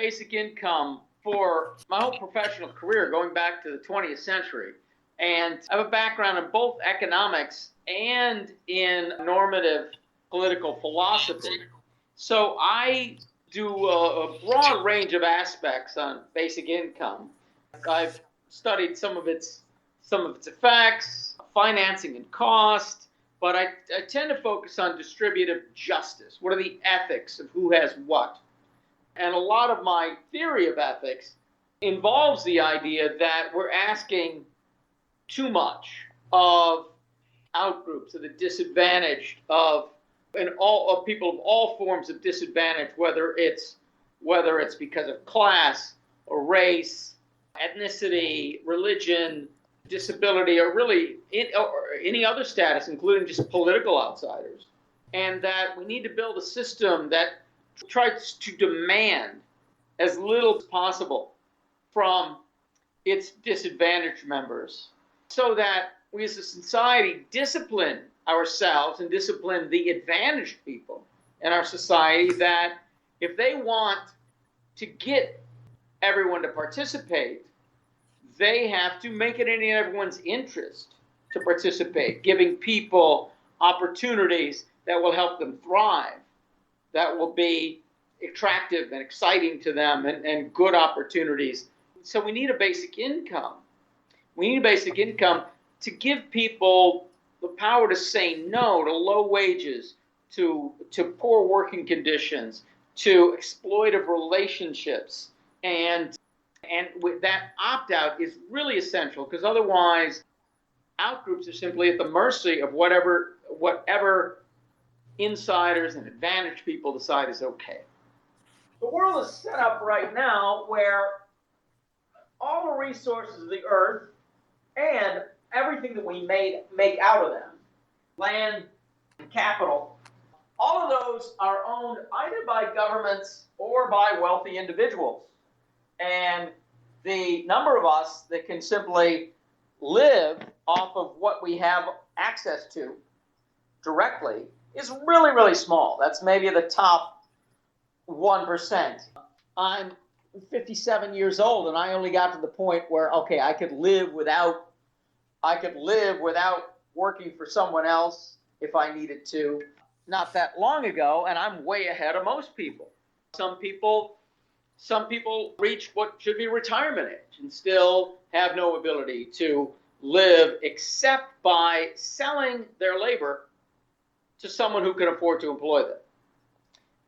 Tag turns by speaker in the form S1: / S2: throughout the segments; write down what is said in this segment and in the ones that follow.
S1: basic income for my whole professional career, going back to the 20th century. And I have a background in both economics and in normative political philosophy. So I do a broad range of aspects on basic income. I've studied some of its effects, financing and cost, but I tend to focus on distributive justice. What are the ethics of who has what? And a lot of my theory of ethics involves the idea that we're asking too much of outgroups, of the disadvantaged, of people of all forms of disadvantage, whether it's because of class or race, ethnicity, religion, disability, or really or any other status, including just political outsiders. And that we need to build a system that tries to demand as little as possible from its disadvantaged members, so that we as a society discipline ourselves and discipline the advantaged people in our society, that if they want to get everyone to participate, they have to make it in everyone's interest to participate, giving people opportunities that will help them thrive, that will be attractive and exciting to them, and good opportunities. So we need a basic income. We need a basic income to give people the power to say no to low wages, to poor working conditions, to exploitive relationships. And with that opt-out is really essential, because otherwise outgroups are simply at the mercy of whatever insiders and advantaged people decide is okay. The world is set up right now where all the resources of the earth and everything that we make out of them, land and capital, all of those are owned either by governments or by wealthy individuals. And the number of us that can simply live off of what we have access to directly is really, really small. That's maybe the top 1%. I'm 57 years old, and I only got to the point where, okay, I could live without working for someone else if I needed to, not that long ago, and I'm way ahead of most people. Some people reach what should be retirement age and still have no ability to live except by selling their labor to someone who can afford to employ them.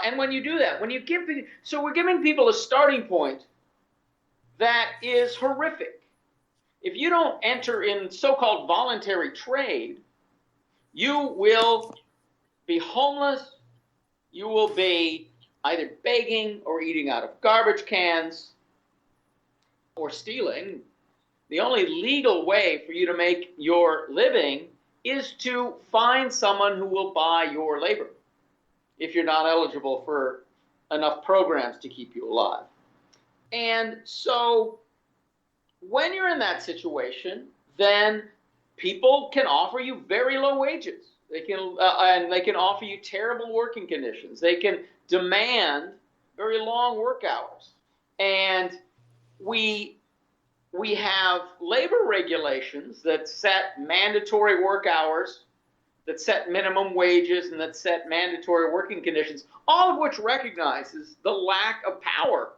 S1: And when you do that, so we're giving people a starting point that is horrific. If you don't enter in so-called voluntary trade, you will be homeless, you will be either begging or eating out of garbage cans or stealing. The only legal way for you to make your living is to find someone who will buy your labor, if you're not eligible for enough programs to keep you alive. And so when you're in that situation, then people can offer you very low wages. They can offer you terrible working conditions. They can demand very long work hours. And we have labor regulations that set mandatory work hours, that set minimum wages, and that set mandatory working conditions, all of which recognizes the lack of power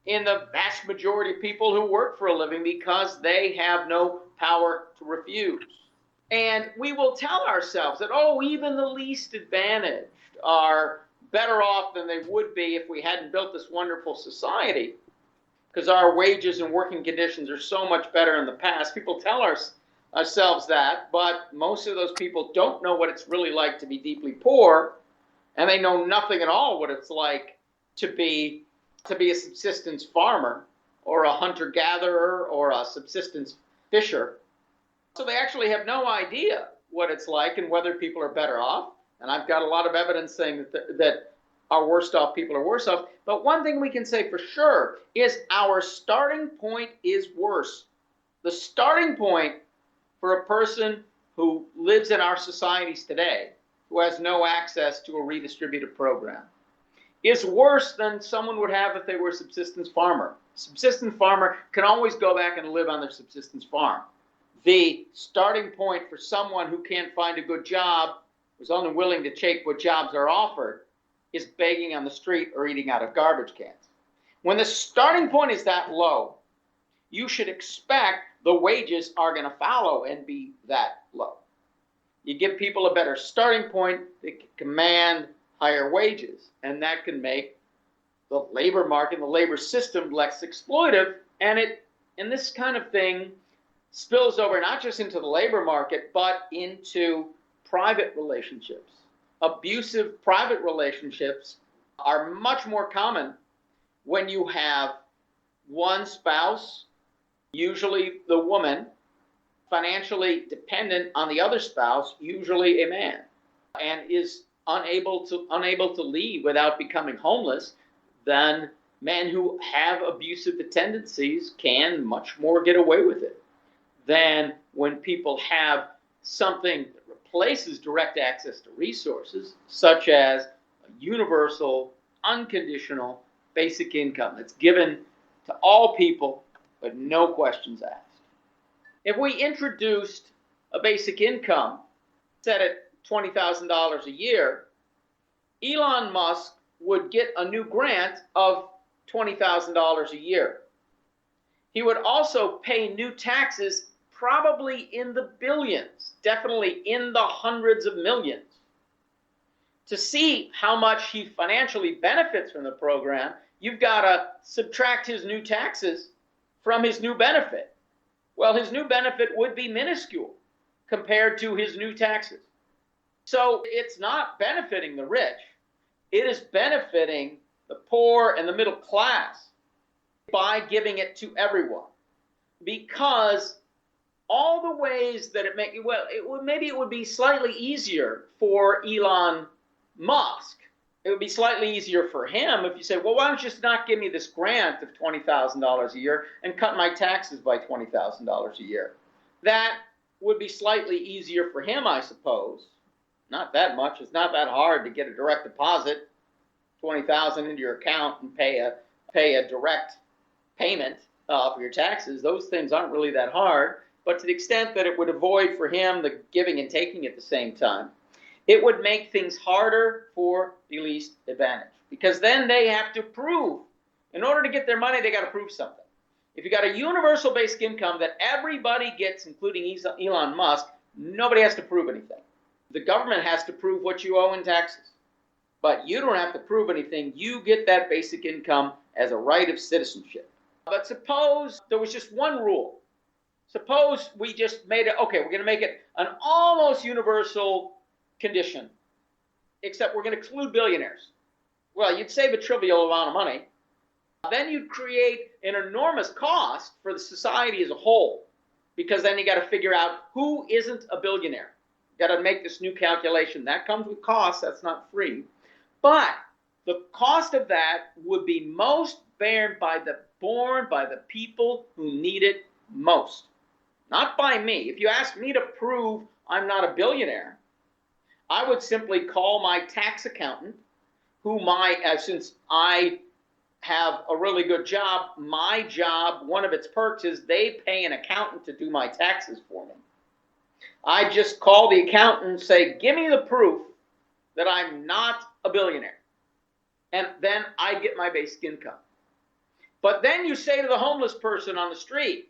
S1: in the vast majority of people who work for a living, because they have no power to refuse. And we will tell ourselves that, even the least advantaged are better off than they would be if we hadn't built this wonderful society, because our wages and working conditions are so much better in the past. People tell ourselves that, but most of those people don't know what it's really like to be deeply poor, and they know nothing at all what it's like to be a subsistence farmer or a hunter-gatherer or a subsistence fisher. So they actually have no idea what it's like and whether people are better off. And I've got a lot of evidence saying that our worst off people are worse off. But one thing we can say for sure is our starting point is worse. The starting point for a person who lives in our societies today, who has no access to a redistributive program, is worse than someone would have if they were a subsistence farmer. Subsistence farmer can always go back and live on their subsistence farm. The starting point for someone who can't find a good job, who's unwilling to take what jobs are offered, is begging on the street or eating out of garbage cans. When the starting point is that low, you should expect the wages are going to follow and be that low. You give people a better starting point, they can command higher wages, and that can make the labor market, the labor system less exploitive, and this kind of thing spills over not just into the labor market, but into private relationships. Abusive private relationships are much more common when you have one spouse, usually the woman, financially dependent on the other spouse, usually a man, and is unable to leave without becoming homeless. Then men who have abusive tendencies can much more get away with it than when people have something that replaces direct access to resources, such as a universal, unconditional basic income that's given to all people, but no questions asked. If we introduced a basic income set at $20,000 a year, Elon Musk would get a new grant of $20,000 a year. He would also pay new taxes, probably in the billions, definitely in the hundreds of millions. To see how much he financially benefits from the program, you've got to subtract his new taxes from his new benefit. Well, his new benefit would be minuscule compared to his new taxes. So it's not benefiting the rich. It is benefiting the poor and the middle class by giving it to everyone. Because all the ways that maybe it would be slightly easier for Elon Musk. It would be slightly easier for him if you say, well, why don't you just not give me this grant of $20,000 a year and cut my taxes by $20,000 a year? That would be slightly easier for him, I suppose. Not that much. It's not that hard to get a direct deposit, $20,000 into your account and pay a direct payment for your taxes. Those things aren't really that hard. But to the extent that it would avoid for him the giving and taking at the same time, it would make things harder for the least advantaged. Because then they have to prove, in order to get their money, they got to prove something. If you got a universal basic income that everybody gets, including Elon Musk, nobody has to prove anything. The government has to prove what you owe in taxes. But you don't have to prove anything. You get that basic income as a right of citizenship. But suppose there was just one rule. Suppose we just made it, okay, we're going to make it an almost universal condition, except we're going to exclude billionaires. Well, you'd save a trivial amount of money. Then you'd create an enormous cost for the society as a whole, because then you got to figure out who isn't a billionaire. You got to make this new calculation. That comes with costs. That's not free. But the cost of that would be most borne by the people who need it most. Not by me. If you ask me to prove I'm not a billionaire, I would simply call my tax accountant, since I have a really good job, my job, one of its perks is they pay an accountant to do my taxes for me. I just call the accountant and say, give me the proof that I'm not a billionaire. And then I get my basic income. But then you say to the homeless person on the street,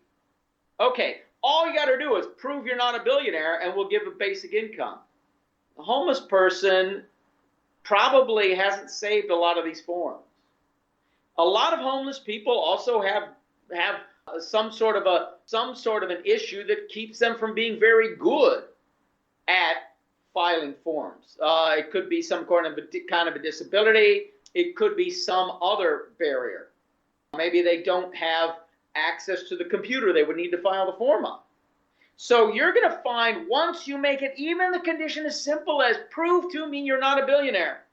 S1: okay, all you got to do is prove you're not a billionaire and we'll give a basic income. The homeless person probably hasn't saved a lot of these forms. A lot of homeless people also have some sort of an issue that keeps them from being very good at filing forms. It could be some kind of a disability. It could be some other barrier. Maybe they don't have access to the computer they would need to file the form on. So you're going to find once you make it even the condition as simple as prove to me you're not a billionaire,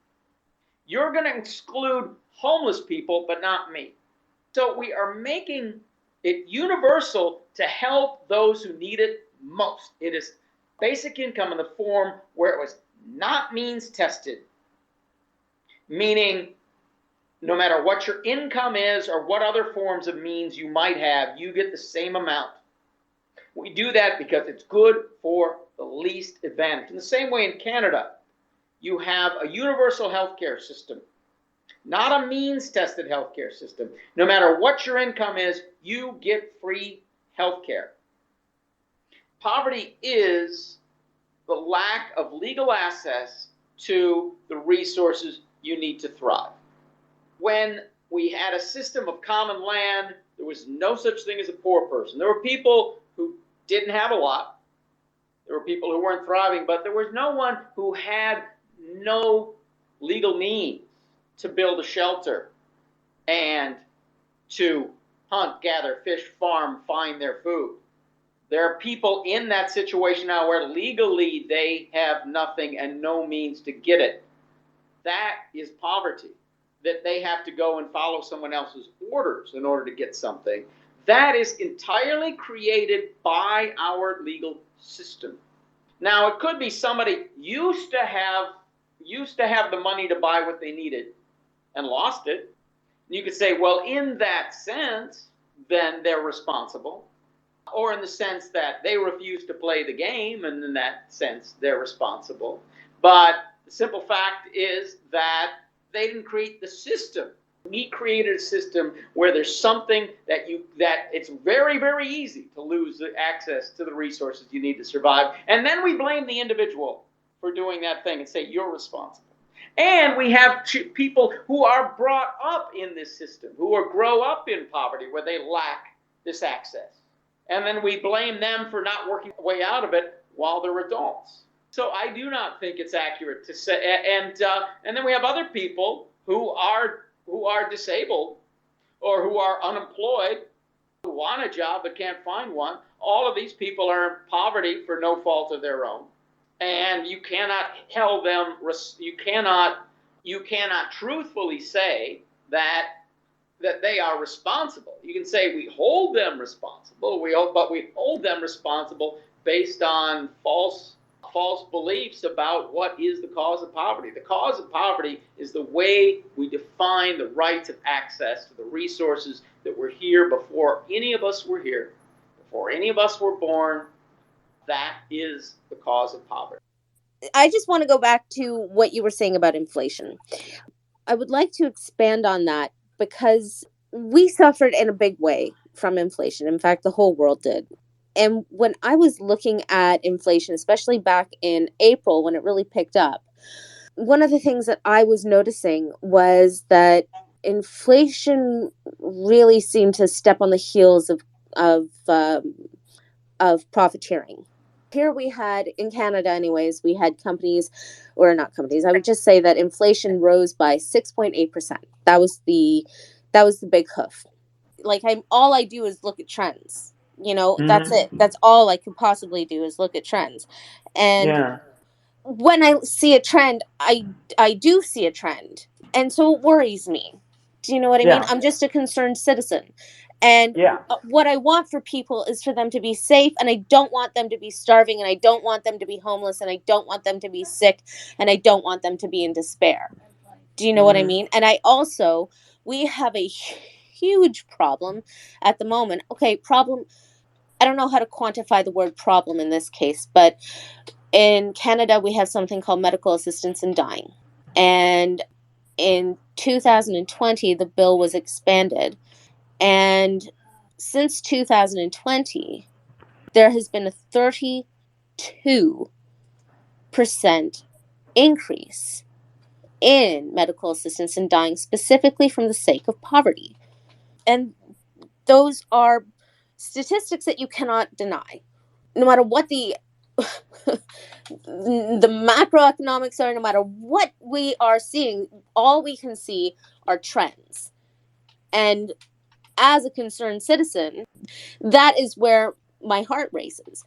S1: you're going to exclude homeless people, but not me. So we are making it universal to help those who need it most. It is basic income in the form where it was not means tested, meaning No matter what your income is or what other forms of means you might have, you get the same amount. We do that because it's good for the least advantage. In the same way in Canada, you have a universal healthcare system, not a means-tested healthcare system. No matter what your income is, you get free healthcare. Poverty is the lack of legal access to the resources you need to thrive. When we had a system of common land, there was no such thing as a poor person. There were people who didn't have a lot. There were people who weren't thriving, but there was no one who had no legal means to build a shelter and to hunt, gather, fish, farm, find their food. There are people in that situation now where legally they have nothing and no means to get it. That is poverty, that they have to go and follow someone else's orders in order to get something. That is entirely created by our legal system. Now, it could be somebody used to have the money to buy what they needed and lost it. You could say, well, in that sense, then they're responsible. Or in the sense that they refuse to play the game, and in that sense, they're responsible. But the simple fact is that they didn't create the system. We created a system where there's something that it's very, very easy to lose the access to the resources you need to survive. And then we blame the individual for doing that thing and say, you're responsible. And we have people who are brought up in this system, who grow up in poverty where they lack this access. And then we blame them for not working their way out of it while they're adults. So I do not think it's accurate to say. And then we have other people who are disabled or who are unemployed, who want a job but can't find one. All of these people are in poverty for no fault of their own. And you cannot tell them, you cannot truthfully say that they are responsible. You can say we hold them responsible, but we hold them responsible based on false beliefs about what is the cause of poverty. The cause of poverty is the way we define the rights of access to the resources that were here before any of us were here, before any of us were born. That is the cause of poverty.
S2: I just want to go back to what you were saying about inflation. I would like to expand on that because we suffered in a big way from inflation. In fact, the whole world did. And when I was looking at inflation, especially back in April when it really picked up, one of the things that I was noticing was that inflation really seemed to step on the heels of profiteering. Here we had, in Canada anyways, we had companies, or not companies, I would just say that inflation rose by 6.8%. That was the big hoof. Like, all I do is look at trends. That's it. That's all I could possibly do is look at trends. And when I see a trend, I do see a trend. And so it worries me. Do you know what I mean? I'm just a concerned citizen. And what I want for people is for them to be safe, and I don't want them to be starving, and I don't want them to be homeless, and I don't want them to be sick, and I don't want them to be in despair. Do you know what I mean? And we have a huge problem at the moment. Okay, problem. I don't know how to quantify the word problem in this case, but in Canada, we have something called medical assistance in dying. And in 2020, the bill was expanded. And since 2020, there has been a 32% increase in medical assistance in dying, specifically from the sake of poverty. And those are statistics that you cannot deny. No matter what the macroeconomics are, no matter what we are seeing, all we can see are trends. And as a concerned citizen, that is where my heart races.